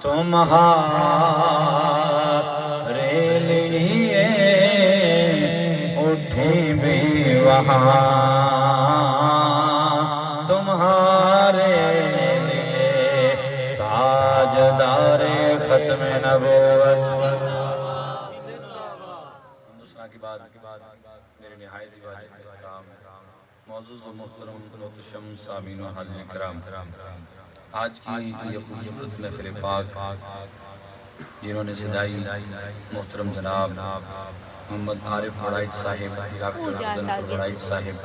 تمہارے لیے اٹھی بھی وہاں، تمہارے لیے تاجدار ختم نبوت۔ دوسرا کی بات میرے نہایت واجب احترام معزز و محترم محتشم سامعین و حاضرین کرام، آج کی یہ خوبصورت محفل پاک جنہوں نے سجائی محترم جناب محمد عارف وڑائچ صاحب، ڈاکٹر افضل وڑائچ صاحب،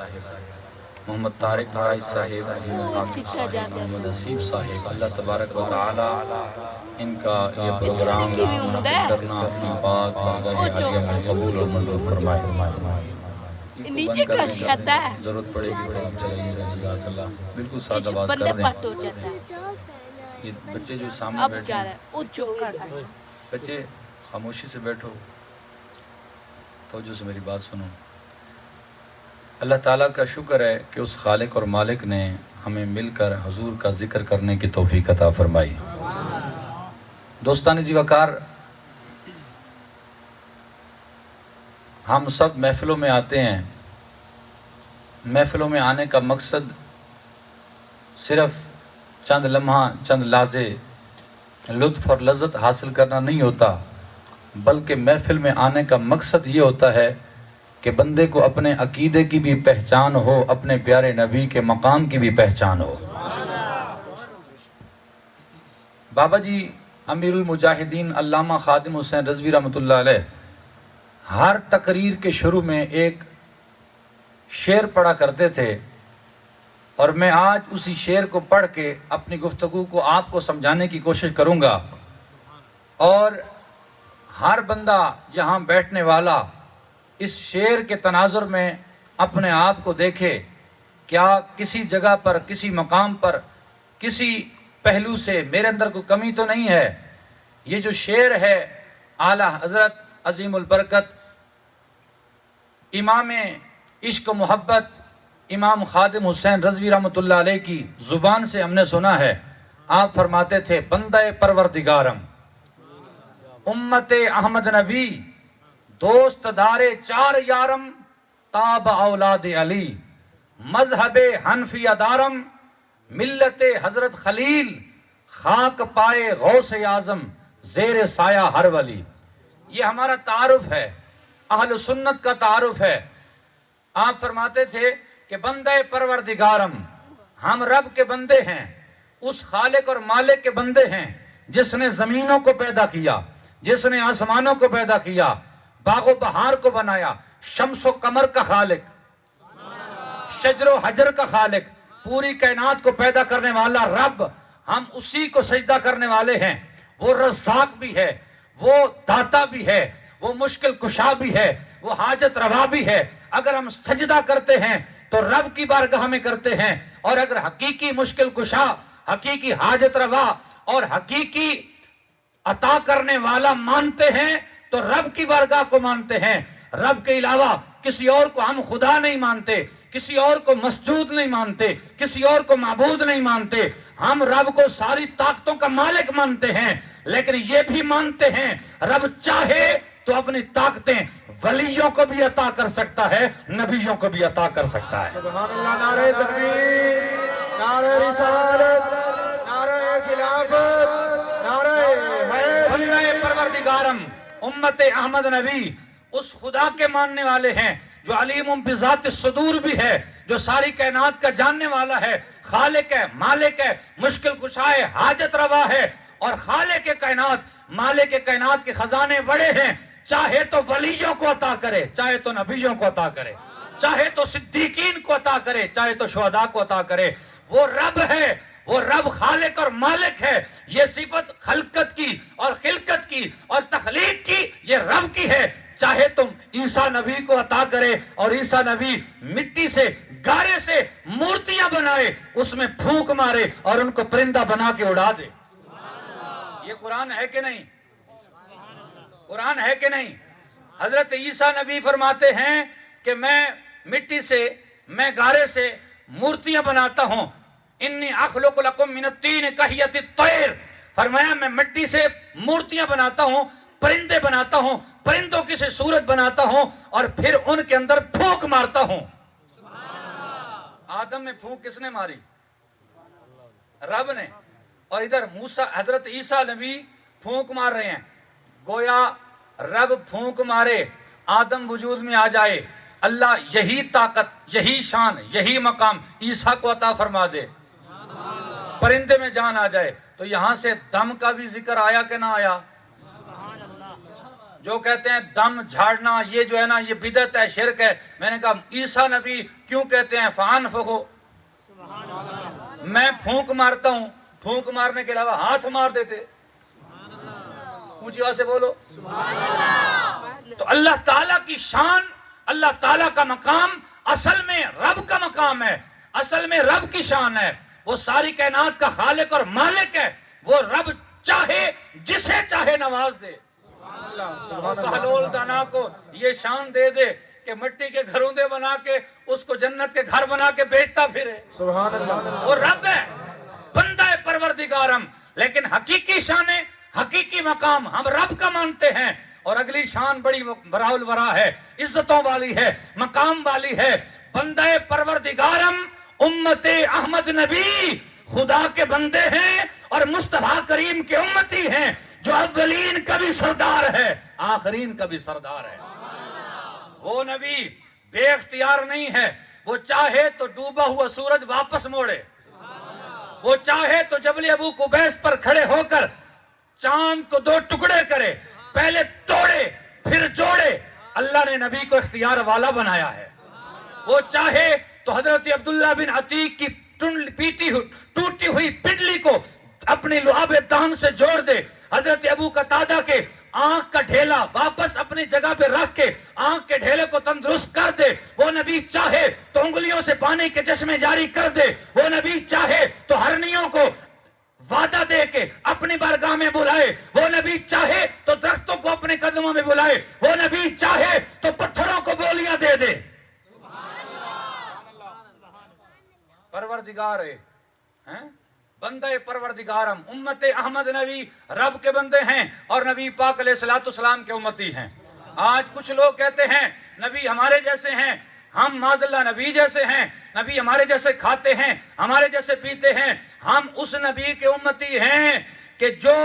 محمد طارق وڑائچ صاحب، محمد حسیب صاحب، اللہ تبارک و تعالی ان کا یہ پروگرام منعقد کرنا اپنی پاک بارگاہ عالیہ میں قبول و منظور فرمائے۔ نیچے کشی آتا ہے، ضرورت پڑے گی تو ہم چلیں گے، جزاک اللہ۔ بالکل سادہ باز کر دیں۔ یہ بچے جو سامنے بیٹھے ہیں، بچے خاموشی سے بیٹھو، توجہ سے میری بات سنو۔ اللہ تعالیٰ کا شکر ہے کہ اس خالق اور مالک نے ہمیں مل کر حضور کا ذکر کرنے کی توفیق عطا فرمائی۔ دوستان جی وقار، ہم سب محفلوں میں آتے ہیں، محفلوں میں آنے کا مقصد صرف چند لمحہ چند لحظے لطف اور لذت حاصل کرنا نہیں ہوتا، بلکہ محفل میں آنے کا مقصد یہ ہوتا ہے کہ بندے کو اپنے عقیدے کی بھی پہچان ہو، اپنے پیارے نبی کے مقام کی بھی پہچان ہو۔ بابا جی امیر المجاہدین علامہ خادم حسین رضوی رحمۃ اللہ علیہ ہر تقریر کے شروع میں ایک شعر پڑھا کرتے تھے، اور میں آج اسی شعر کو پڑھ کے اپنی گفتگو کو آپ کو سمجھانے کی کوشش کروں گا، اور ہر بندہ یہاں بیٹھنے والا اس شعر کے تناظر میں اپنے آپ کو دیکھے، کیا کسی جگہ پر، کسی مقام پر، کسی پہلو سے میرے اندر کوئی کمی تو نہیں ہے۔ یہ جو شعر ہے اعلیٰ حضرت عظیم البرکت امام عشق و محبت امام خادم حسین رضوی رحمۃ اللہ علیہ کی زبان سے ہم نے سنا ہے۔ آپ فرماتے تھے، بندہ پروردگارم، امت احمد نبی، دوست دار چار یارم، تاب اولاد علی، مذہب حنفیہ دارم، ملت حضرت خلیل، خاک پائے غوث اعظم، زیر سایہ ہر ولی۔ یہ ہمارا تعارف ہے، اہل سنت کا تعارف ہے۔ آپ فرماتے تھے کہ بندہ پروردگارم، ہم رب کے بندے ہیں، اس خالق اور مالک کے بندے ہیں جس نے زمینوں کو پیدا کیا، جس نے آسمانوں کو پیدا کیا، باغ و بہار کو بنایا، شمس و قمر کا خالق، شجر و حجر کا خالق، پوری کائنات کو پیدا کرنے والا رب، ہم اسی کو سجدہ کرنے والے ہیں۔ وہ رزاق بھی ہے، وہ داتا بھی ہے، وہ مشکل کشا بھی ہے، وہ حاجت روا بھی ہے۔ اگر ہم سجدہ کرتے ہیں تو رب کی بارگاہ میں کرتے ہیں، اور اگر حقیقی مشکل کشا، حقیقی حاجت روا اور حقیقی عطا کرنے والا مانتے ہیں تو رب کی بارگاہ کو مانتے ہیں۔ رب کے علاوہ کسی اور کو ہم خدا نہیں مانتے، کسی اور کو مسجود نہیں مانتے، کسی اور کو معبود نہیں مانتے۔ ہم رب کو ساری طاقتوں کا مالک مانتے ہیں، لیکن یہ بھی مانتے ہیں رب چاہے تو اپنی طاقتیں ولیوں کو بھی عطا کر سکتا ہے، نبیوں کو بھی عطا کر سکتا ہے۔ سبحان اللہ، نعرہ تکبیر، نعرہ رسالت، نعرہ خلافت، نعرہ حیدر۔ بندہ پروردگارم، امت احمد نبی اس خدا کے ماننے والے ہیں جو علیم بذات الصدور بھی ہے، جو ساری کائنات کا جاننے والا ہے، خالق ہے، مالک ہے، مشکل کشا ہے، حاجت روا ہے، اور خالق کائنات، مالک کائنات کے خزانے بڑے ہیں۔ چاہے تو ولیوں کو عطا کرے، چاہے تو نبیوں کو عطا کرے، چاہے تو صدیقین کو عطا کرے، چاہے تو شہداء کو عطا کرے۔ وہ رب ہے، وہ رب خالق اور مالک ہے۔ یہ صفت خلقت کی اور خلقت کی اور تخلیق کی یہ رب کی ہے۔ چاہے تم عیسیٰ نبی کو عطا کرے اور عیسیٰ نبی مٹی سے، گارے سے مورتیاں بنائے، اس میں پھونک مارے اور ان کو پرندہ بنا کے اڑا دے۔ یہ قرآن ہے کہ نہیں؟ قرآن ہے کہ نہیں؟ حضرت عیسیٰ نبی فرماتے ہیں کہ میں مٹی سے، میں گارے سے مورتیاں بناتا ہوں۔ انی اخلق لکم من الطین کہیت الطیر فرمایا میں مٹی سے مورتیاں بناتا ہوں، پرندے بناتا ہوں، پرندوں کی سے صورت بناتا ہوں اور پھر ان کے اندر پھونک مارتا ہوں۔ آدم میں پھونک کس نے ماری؟ رب نے۔ اور ادھر موسیٰ حضرت عیسیٰ نبی پھونک مار رہے ہیں، گویا رب پھونک مارے آدم وجود میں آ جائے، اللہ یہی طاقت، یہی شان، یہی مقام عیسیٰ کو عطا فرما دے، پرندے میں جان آ جائے۔ تو یہاں سے دم کا بھی ذکر آیا کہ نہ آیا؟ جو کہتے ہیں دم جھاڑنا یہ جو ہے نا یہ بدعت ہے، شرک ہے، میں نے کہا عیسیٰ نبی کیوں کہتے ہیں فانفخو، میں پھونک مارتا ہوں، پھونک مارنے کے علاوہ ہاتھ مار دیتے، اونچی آواز سے بولو۔ تو اللہ تعالیٰ کی شان، اللہ تعالیٰ کا مقام اصل میں رب کا مقام ہے، اصل میں رب کی شان ہے، وہ ساری کائنات کا خالق اور مالک ہے، وہ رب چاہے جسے چاہے نواز دے، بہلول دانا کو یہ شان دے دے کہ مٹی کے گھروندے بنا کے اس کو جنت کے گھر بنا کے بیچتا پھرے، سبحان اللہ، وہ رب ہے، بندہ پروردگارم۔ لیکن حقیقی شان، حقیقی مقام ہم رب کا مانتے ہیں، اور اگلی شان بڑی براء الورا ہے، عزتوں والی ہے، مقام والی ہے، بندہ پروردگارم امت احمد نبی خدا کے بندے ہیں اور مصطفیٰ کریم کے امتی ہیں، جو اولین کا بھی سردار ہے، آخرین کا بھی سردار ہے۔ وہ نبی بے اختیار نہیں ہے، وہ چاہے تو ڈوبا ہوا سورج واپس موڑے، وہ چاہے تو جبل ابو قبیس پر کھڑے ہو کر چاند کو دو ٹکڑے کرے، پہلے توڑے پھر جوڑے، اللہ نے نبی کو اختیار والا بنایا ہے۔ وہ چاہے تو حضرت عبداللہ بن عتیق کی ٹوٹی ہوئی پنڈلی کو اپنی لعاب دہن سے جوڑ دے، حضرت ابو قتادہ کے آنکھ کا ڈھیلا واپس اپنی جگہ پہ رکھ کے آنکھ کے ڈھیلے کو تندرست کر دے، وہ نبی چاہے تو انگلیوں سے پانی کے چشمے جاری کر دے، وہ نبی چاہے تو ہرنیوں کو وعدہ دے کے اپنی بارگاہ میں بلائے، وہ نبی چاہے تو درختوں کو اپنے قدموں میں بلائے، وہ نبی چاہے تو پتھروں کو بولیاں دے دے۔ پروردگار ہے، بندہ پروردگارم، امت احمد نبی رب کے بندے ہیں اور نبی پاک علیہ السلام کے امتی ہیں۔ آج کچھ لوگ کہتے ہیں نبی ہمارے جیسے ہیں، ہم معاذ اللہ نبی جیسے ہیں، نبی ہمارے جیسے کھاتے ہیں، ہمارے جیسے پیتے ہیں، ہم اس نبی کے امتی ہیں کہ جو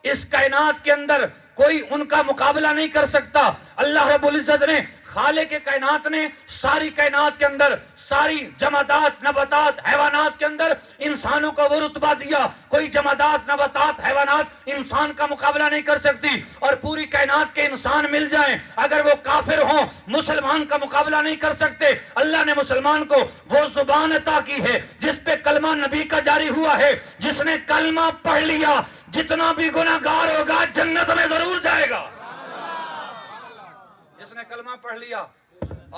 اس کائنات کے اندر کوئی ان کا مقابلہ نہیں کر سکتا۔ اللہ رب العزت نے، خالق کائنات نے ساری کائنات کے اندر، ساری جمادات، نباتات، حیوانات کے اندر انسانوں کو وہ رتبہ دیا، کوئی جمادات، نباتات، حیوانات انسان کا مقابلہ نہیں کر سکتی، اور پوری کائنات کے انسان مل جائیں اگر وہ کافر ہوں مسلمان کا مقابلہ نہیں کر سکتے۔ اللہ نے مسلمان کو وہ زبان عطا کی ہے جس پہ کلمہ نبی کا جاری ہوا ہے، جس نے کلمہ پڑھ لیا جتنا بھی گناہگار ہوگا جنت میں ضرور جائے گا، جس نے کلمہ پڑھ لیا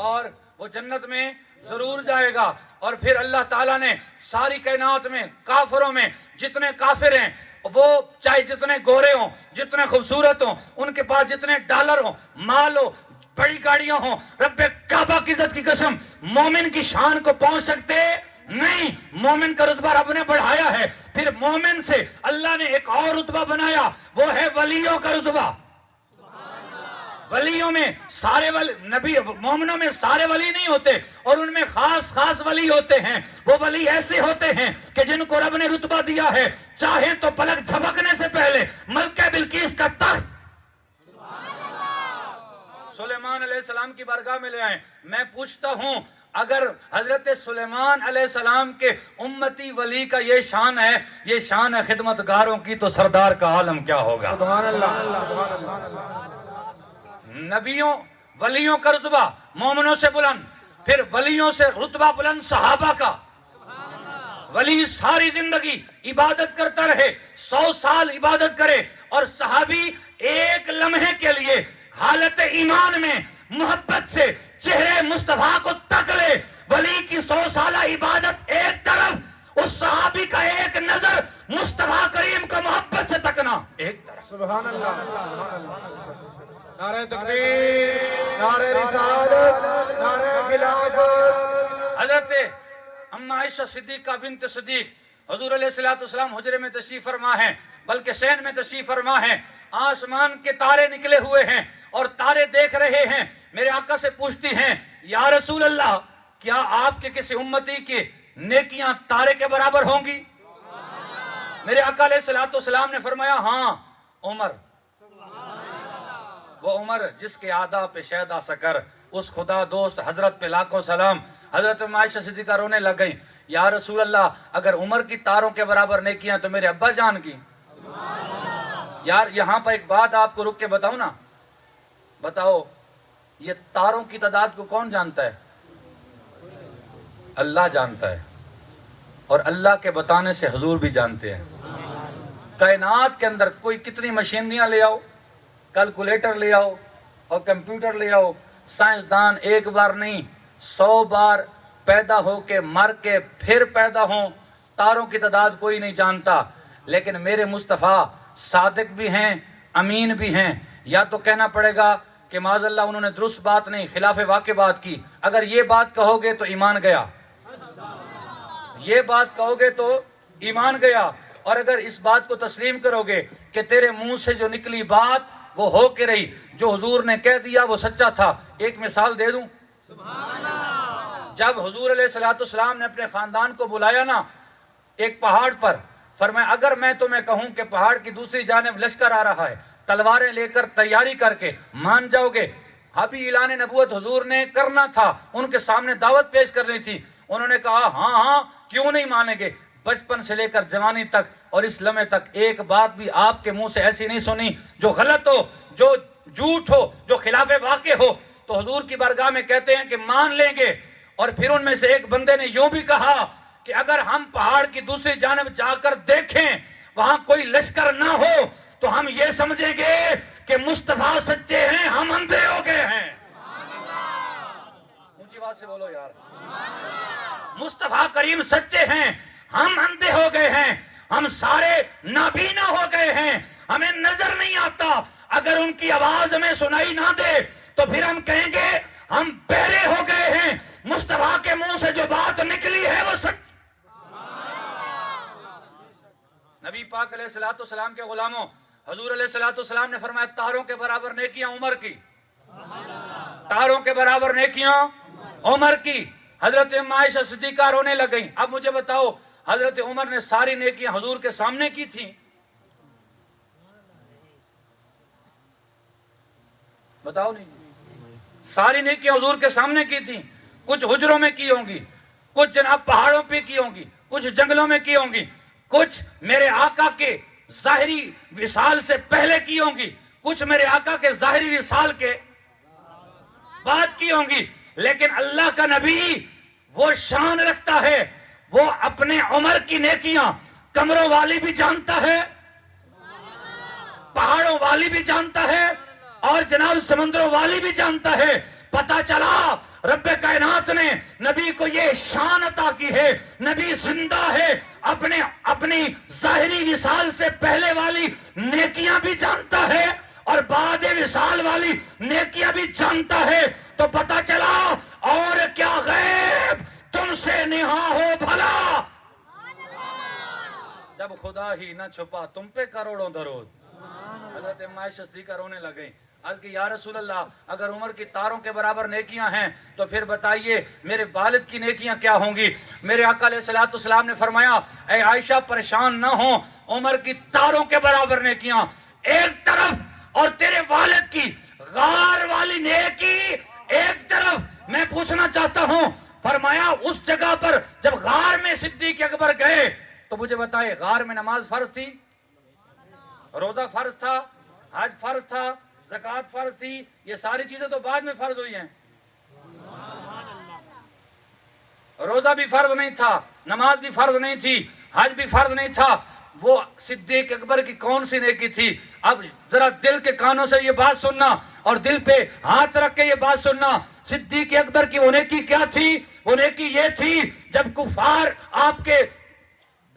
اور وہ جنت میں ضرور جائے گا۔ اور پھر اللہ تعالیٰ نے ساری کائنات میں کافروں میں جتنے کافر ہیں، وہ چاہے جتنے گورے ہوں، جتنے خوبصورت ہوں، ان کے پاس جتنے ڈالر ہوں، مال ہو، بڑی گاڑیاں ہوں، رب کعبہ کی عزت کی قسم مومن کی شان کو پہنچ سکتے نہیں۔ مومن کا رتبہ رب نے بڑھایا ہے، پھر مومن سے اللہ نے ایک اور رتبہ بنایا، وہ ہے ولیوں کا رتبہ۔ ولیوں میں سارے ولی، نبی مومنوں میں سارے ولی نہیں ہوتے، اور ان میں خاص خاص ولی ہوتے ہیں۔ وہ ولی ایسے ہوتے ہیں کہ جن کو رب نے رتبہ دیا ہے، چاہے تو پلک جھپکنے سے پہلے ملکہ بلقیس کا تخت سلیمان علیہ السلام کی بارگاہ میں لے آئیں۔ میں پوچھتا ہوں اگر حضرت سلیمان علیہ السلام کے امتی ولی کا یہ شان ہے، یہ شان ہے خدمتگاروں کی، تو سردار کا عالم کیا ہوگا؟ سبحان اللہ، سبحان اللہ۔ نبیوں ولیوں کا رتبہ مومنوں سے بلند، پھر ولیوں سے رتبہ بلند صحابہ کا۔ ولی ساری زندگی عبادت کرتا رہے، 100 سال عبادت کرے، اور صحابی ایک لمحے کے لیے حالت ایمان میں محبت سے چہرے مصطفیٰ کو تک لے۔ ولی کی 100 سالہ عبادت ایک طرف، اس صحابی کا ایک نظر مصطفیٰ کریم کو محبت سے تکنا ایک طرف۔ سبحان اللہ، سبحان اللہ۔ نعرہ تکبیر، نعرہ رسالت، نعرہ خلافت۔ حضرت اما عائشہ صدیقہ بنت صدیق حضور علیہ السلام حجرے میں تشریف فرما ہیں، بلکہ شین میں تشریف فرما ہے، آسمان کے تارے نکلے ہوئے ہیں اور تارے دیکھ رہے ہیں. میرے آقا سے پوچھتی ہیں یا رسول اللہ کیا آپ کے کسی امتی کی نیکیاں تارے کے برابر ہوں گی؟ میرے آقا علیہ السلام نے فرمایا ہاں عمر، وہ عمر جس کے آدھا پہ شیدا سکر، اس خدا دوست حضرت پہ لاکھوں سلام. حضرت عائشہ صدیقہ رونے لگ گئیں، یا رسول اللہ اگر عمر کی تاروں کے برابر نیکیاں تو میرے ابا جان کی. یار یہاں پر ایک بات آپ کو رک کے بتاؤں نا، بتاؤ یہ تاروں کی تعداد کو کون جانتا ہے؟ اللہ جانتا ہے، اور اللہ کے بتانے سے حضور بھی جانتے ہیں. کائنات کے اندر کوئی کتنی مشینریاں لے آؤ، کیلکولیٹر لے آؤ اور کمپیوٹر لے آؤ، سائنسدان ایک بار نہیں 100 بار پیدا ہو کے مر کے پھر پیدا ہوں، تاروں کی تعداد کوئی نہیں جانتا. لیکن میرے مصطفیٰ صادق بھی ہیں، امین بھی ہیں. یا تو کہنا پڑے گا کہ معاذ اللہ انہوں نے درست بات نہیں، خلاف واقع بات کی. اگر یہ بات کہو گے تو ایمان گیا، یہ بات کہو گے تو ایمان گیا. اور اگر اس بات کو تسلیم کرو گے کہ تیرے منہ سے جو نکلی بات وہ ہو کے رہی، جو حضور نے کہہ دیا وہ سچا تھا. ایک مثال دے دوں، جب حضور علیہ السلام نے اپنے خاندان کو بلایا نا ایک پہاڑ پر، فرمایا اگر میں تمہیں کہوں کہ پہاڑ کی دوسری جانب لشکر آ رہا ہے، تلواریں لے کر تیاری کر کے مان جاؤ گے؟ ابھی اعلان نبوت حضور نے کرنا تھا، ان کے سامنے دعوت پیش کرنی تھی. انہوں نے کہا ہاں ہاں کیوں نہیں مانیں گے. بچپن سے لے کر جوانی تک اور اس لمحے تک ایک بات بھی آپ کے منہ سے ایسی نہیں سنی جو غلط ہو، جو جھوٹ ہو، جو خلاف واقع ہو. تو حضور کی بارگاہ میں کہتے ہیں کہ مان لیں گے. اور پھر ان میں سے ایک بندے نے یوں بھی کہا کہ اگر ہم پہاڑ کی دوسری جانب جا کر دیکھیں وہاں کوئی لشکر نہ ہو تو ہم یہ سمجھیں گے کہ مصطفیٰ سچے ہیں، ہم اندھے ہو گئے ہیں. اونچی بات سے بولو یار. مصطفیٰ کریم سچے ہیں، ہم اندھے ہو گئے ہیں، ہم سارے نابینا ہو گئے ہیں، ہمیں نظر نہیں آتا. اگر ان کی آواز ہمیں سنائی نہ دے تو پھر ہم کہیں گے ہم بہرے ہو گئے ہیں. مصطفیٰ کے منہ سے جو بات نکلی ہے وہ سچ. نبی پاک علیہ السلام کے غلاموں، حضور علیہ السلام نے فرمایا تاروں کے برابر نیکیاں عمر کی، تاروں کے برابر نیکیاں عمر کی. حضرت عائشہ صدیقہ رونے لگ گئیں. اب مجھے بتاؤ حضرت عمر نے ساری نیکیاں حضور کے سامنے کی تھیں؟ بتاؤ نہیں. ساری نیکیاں حضور کے سامنے کی تھیں. کچھ حجروں میں کی ہوں گی، کچھ جناب پہاڑوں پہ کی ہوں گی، کچھ جنگلوں میں کی ہوں گی، کچھ میرے آقا کے ظاہری وصال سے پہلے کی ہوں گی، کچھ میرے آقا کے ظاہری وصال کے بعد کی ہوں گی. لیکن اللہ کا نبی وہ شان رکھتا ہے، وہ اپنے عمر کی نیکیاں کمروں والی بھی جانتا ہے، پہاڑوں والی بھی جانتا ہے، اور جناب سمندروں والی بھی جانتا ہے. پتا چلا رب کائنات نے نبی کو یہ شان عطا کی ہے. نبی زندہ ہے، اپنی ظاہری وصال سے پہلے والی نیکیاں بھی جانتا ہے اور بعد وصال والی نیکیاں بھی جانتا ہے. تو پتا چلا اور کیا غیب تم سے نہا ہو بھلا، جب خدا ہی نہ چھپا تم پہ کروڑوں درود. حضرت عائشہ صدیقہ رونے لگیں. آج کہ یا رسول اللہ اگر عمر کی تاروں کے برابر نیکیاں ہیں تو پھر بتائیے میرے والد کی نیکیاں کیا ہوں گی. میرے آقا علیہ السلام نے فرمایا اے عائشہ پریشان نہ ہو، عمر کی تاروں کے برابر نیکیاں ایک طرف اور تیرے والد کی غار والی نیکی ایک طرف. میں پوچھنا چاہتا ہوں، فرمایا اس جگہ پر جب غار میں صدیق اکبر گئے تو مجھے بتائے غار میں نماز فرض تھی، روزہ فرض تھا، حج فرض تھا، زکوٰۃ فرض تھی، یہ ساری چیزیں تو بعد میں فرض ہوئی ہیں. روزہ بھی فرض نہیں تھا، نماز بھی فرض نہیں تھی، حج بھی فرض نہیں تھا. وہ صدیق اکبر کی کون سی نیکی تھی؟ اب ذرا دل کے کانوں سے یہ بات سننا اور دل پہ ہاتھ رکھ کے یہ بات سننا. صدیق اکبر کی وہ نیکی کیا تھی؟ وہ نیکی یہ تھی جب کفار آپ کے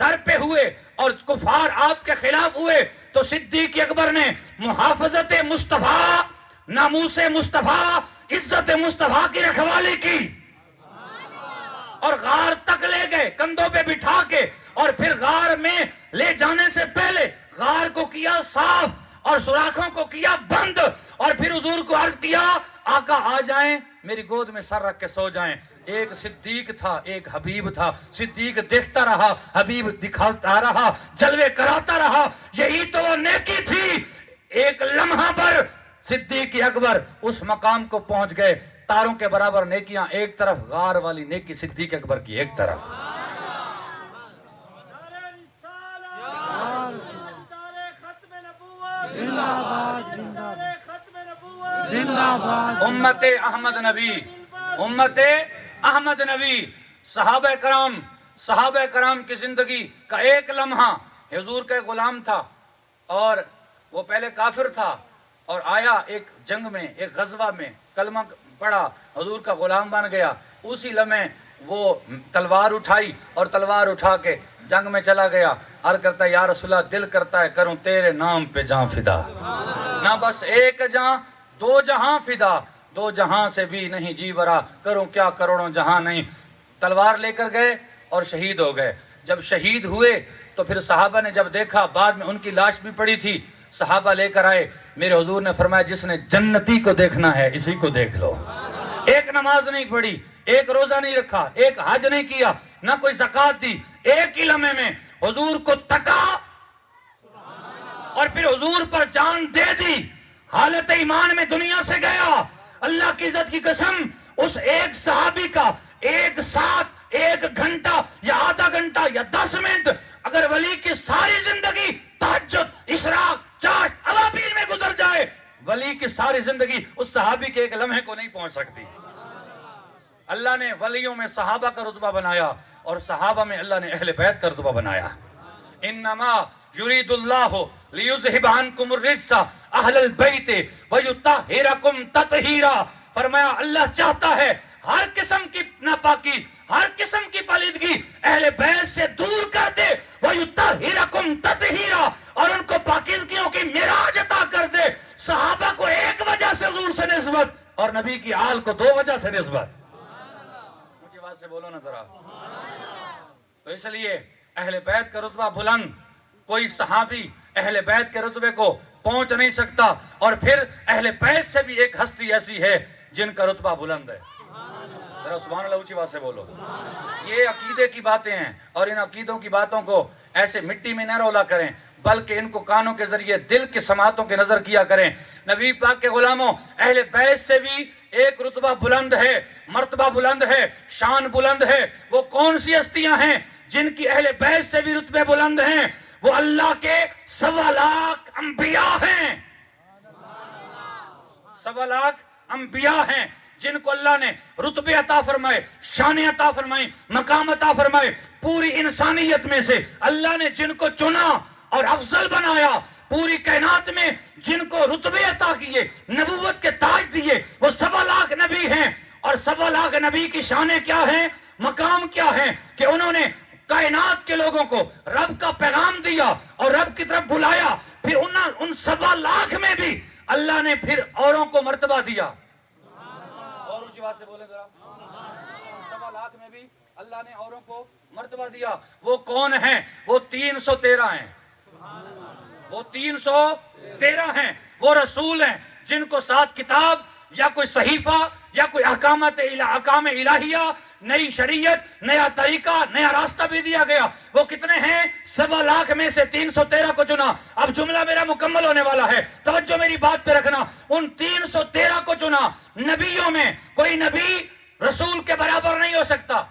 در پہ ہوئے اور کفار آپ کے خلاف ہوئے تو صدیق اکبر نے محافظت مصطفیٰ، ناموس مصطفیٰ، عزت مصطفیٰ کی رکھوالی کی اور غار تک لے گئے کندھوں پہ بٹھا کے. اور پھر غار میں لے جانے سے پہلے غار کو کیا صاف اور سوراخوں کو کیا بند، اور پھر حضور کو عرض کیا آقا آ جائیں میری گود میں سر رکھ کے سو جائیں۔ ایک صدیق تھا، ایک حبیب تھا، صدیق دیکھتا رہا، حبیب دکھاتا رہا، جلوے کراتا رہا، یہی تو وہ نیکی تھی۔ ایک لمحہ پر صدیق اکبر اس مقام کو پہنچ گئے، تاروں کے برابر نیکیاں ایک طرف، غار والی نیکی صدیق اکبر کی ایک طرف۔ امت احمد نبی، امت احمد نبی، صحابہ کرام کی زندگی کا ایک لمحہ، حضور کا غلام تھا اور وہ پہلے کافر تھا اور آیا ایک جنگ میں، ایک غزوہ میں، کلمہ پڑھا، حضور کا غلام بن گیا۔ اسی لمحے وہ تلوار اٹھائی اور تلوار اٹھا کے جنگ میں چلا گیا، عرض کرتا ہے یا رسول اللہ دل کرتا ہے کروں تیرے نام پہ جاں فدا، نہ بس ایک جاں دو جہاں فدا، دو جہاں سے بھی نہیں جی برا، کروں کیا کروڑوں جہاں نہیں۔ تلوار لے کر گئے اور شہید ہو گئے۔ جب شہید ہوئے تو پھر صحابہ نے جب دیکھا، بعد میں ان کی لاش بھی پڑی تھی، صحابہ لے کر آئے، میرے حضور نے فرمایا جس نے جنتی کو دیکھنا ہے اسی کو دیکھ لو۔ ایک نماز نہیں پڑھی، ایک روزہ نہیں رکھا، ایک حج نہیں کیا، نہ کوئی زکوٰۃ دی، ایک ہی لمحے میں حضور کو تکا اور پھر حضور پر جان دے دی، حالت ایمان میں دنیا سے گیا۔ اللہ کی عزت کی قسم، اس ایک صحابی کا ایک ساتھ، ایک گھنٹہ یا آدھا گھنٹہ یا 10 منٹ اگر ولی کی ساری زندگی تہجد، اشراق، چاشت، اوابین میں گزر جائے، ولی کی ساری زندگی اس صحابی کے ایک لمحے کو نہیں پہنچ سکتی۔ اللہ نے ولیوں میں صحابہ کا رتبہ بنایا اور صحابہ میں اللہ نے اہل بیت کا رتبہ بنایا۔ انما یرید اللہ لیذہب عنکم الرجس اہل البیت ویطہرکم تطہیرا، فرمایا اللہ چاہتا ہے ہر قسم کی ناپاکی، ہر قسم کی پلیدگی اہل بیت سے دور کر دے، ویطہرکم تطہیرا، اور ان کو پاکیزگیوں کی معراج عطا کر دے۔ صحابہ کو ایک وجہ سے حضور سے نسبت اور نبی کی آل کو 2 وجہ سے نسبت۔ مجھے بات سے بولو نا ذرا۔ تو اس لیے اہل بیت کا رتبہ بلند، کوئی صحابی اہل بیت کے رتبے کو پہنچ نہیں سکتا، اور پھر اہل بیت سے بھی ایک ہستی ایسی ہے جن کا رتبہ بلند ہے۔ ذرا سبحان اللہ اونچی بات سے بولو۔ یہ عقیدے کی باتیں ہیں اور ان عقیدوں کی باتوں کو ایسے مٹی میں نہ رولا کریں، بلکہ ان کو کانوں کے ذریعے دل کی سماعتوں کے نظر کیا کریں۔ نبی پاک کے غلاموں، اہل بیت سے بھی ایک رتبہ بلند ہے، مرتبہ بلند ہے، شان بلند ہے۔ وہ کون سی ہستیاں ہیں جن کی اہل بیت سے بھی رتبے بلند ہیں؟ وہ اللہ کے 1.25 لاکھ انبیاء ہیں، 1.25 لاکھ انبیاء ہیں جن کو اللہ نے رتبے عطا فرمائے، شان عطا فرمائی، مقام عطا فرمائے۔ پوری انسانیت میں سے اللہ نے جن کو چنا اور افضل بنایا، پوری کائنات میں جن کو رتبے عطا کیے، نبوت کے تاج دیے، وہ 1.25 لاکھ نبی ہیں۔ اور 1.25 لاکھ نبی کی شانیں کیا ہیں، مقام کیا ہیں کہ انہوں نے کائنات کے لوگوں کو رب کا پیغام دیا اور رب کی طرف بلایا۔ پھر ان 1.25 لاکھ میں بھی اللہ نے پھر اوروں کو مرتبہ دیا۔ اور اونچی بات سے بولیں ذرا۔ 1.25 لاکھ میں بھی اللہ نے اوروں کو مرتبہ دیا۔ وہ کون ہیں؟ وہ 313 ہیں، وہ 313 ہیں۔ وہ رسول ہیں جن کو 7 کتاب یا کوئی صحیفہ یا کوئی احکام الہیہ، نئی شریعت، نیا طریقہ، نیا راستہ بھی دیا گیا۔ وہ کتنے ہیں؟ 1.25 لاکھ میں سے 313 کو چنا۔ اب جملہ میرا مکمل ہونے والا ہے، توجہ میری بات پہ رکھنا۔ ان 313 کو چنا۔ نبیوں میں کوئی نبی رسول کے برابر نہیں ہو سکتا،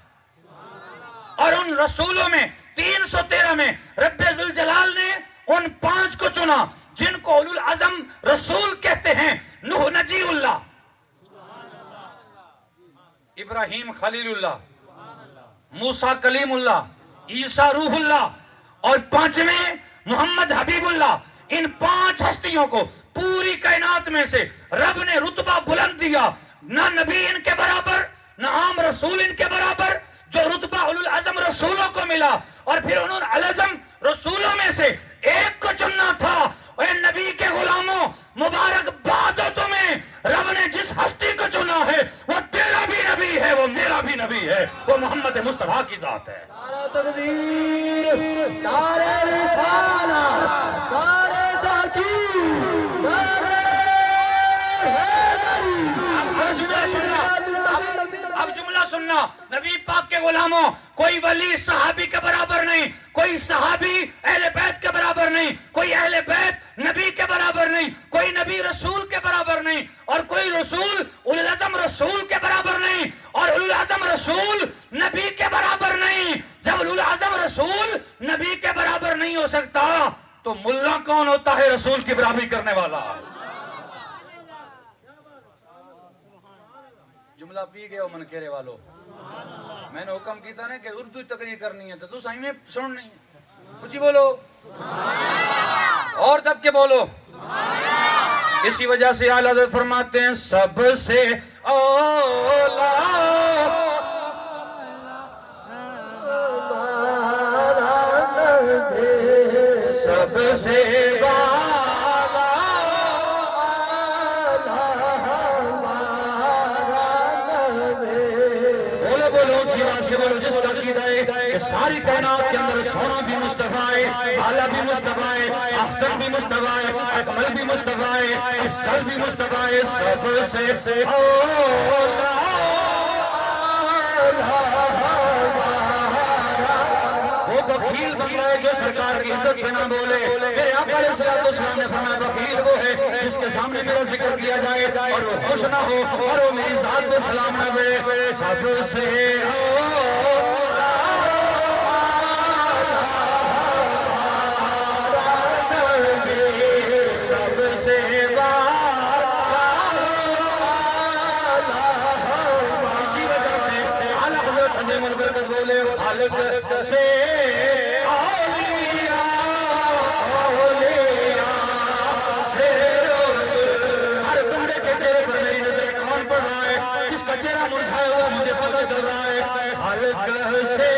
اور ان رسولوں میں 313 میں رب ذوالجلال نے ان 5 کو چنا جن کو اولو العزم رسول کہتے ہیں۔ نوح نجی اللہ، ابراہیم خلیل اللہ، موسیٰ کلیم اللہ، عیسیٰ روح اللہ، اور 5ویں محمد حبیب اللہ۔ ان 5 ہستیوں کو پوری کائنات میں سے رب نے رتبہ بلند دیا۔ نہ نبی ان کے برابر، نہ عام رسول ان کے برابر، جو رتبہ اولو العزم رسولوں کو ملا۔ اور پھر انہوں نے العزم رسولوں میں سے ایک کو چننا تھا۔ اے نبی کے غلاموں، مبارک باد ہو تمہیں، رب نے جس ہستی کو چنا ہے وہ تیرا بھی نبی ہے، وہ میرا بھی نبی ہے، وہ محمد مصطفیٰ کی ذات ہے۔ تکبیر نعرہ رسالت نعرہ تحقیق نعرہ اب جملہ سننا، نبی پاک کے غلاموں، کوئی ولی صحابی کے برابر نہیں، کوئی صحابی اہل بیت کے برابر نہیں، کوئی اہل بیت نبی کے برابر نہیں، کوئی نبی رسول کے برابر نہیں، اور کوئی رسول اولو العزم رسول کے برابر نہیں، اور اولو العزم رسول نبی کے برابر نہیں۔ جب اولو العزم رسول نبی کے برابر نہیں ہو سکتا تو ملا کون ہوتا ہے رسول کی برابری کرنے والا؟ جملہ پی گئے ہو منکرے والو، میں نے حکم کیتا نا کہ اردو تقریر کرنی ہے تو صحیح میں سن نہیں ہے، کچھ ہی بولو اور دب کے بولو۔ اسی وجہ سے اعلیٰ حضرت فرماتے ہیں سب سے اولا سب سے بولو جس کا عقیدہ ہے کہ ساری کائنات کے اندر سونا بھی مصطفیٰ ہے، اعلیٰ بھی مصطفیٰ ہے، احسن بھی مصطفیٰ ہے، اکمل بھی مصطفیٰ ہے، افضل بھی مصطفیٰ ہے، سب سے اولا وہ بخیل بن رہا ہے جو سرکار کی عزت پہ نہ بولے۔ میرے آقا علیہ السلام نے فرمایا بخیل وہ ہے جس کے سامنے میرا ذکر کیا جائے اور وہ خوش نہ ہو اور وہ میری ذات پہ سلام نہ بھیجے۔ سب سے خالق سے اولیاء سے ہر بندے کے چہرے پر میری نظر کون پڑ رہا ہے، کس کا چہرہ مرجھایا ہوا مجھے پتہ چل رہا ہے۔ خالق سے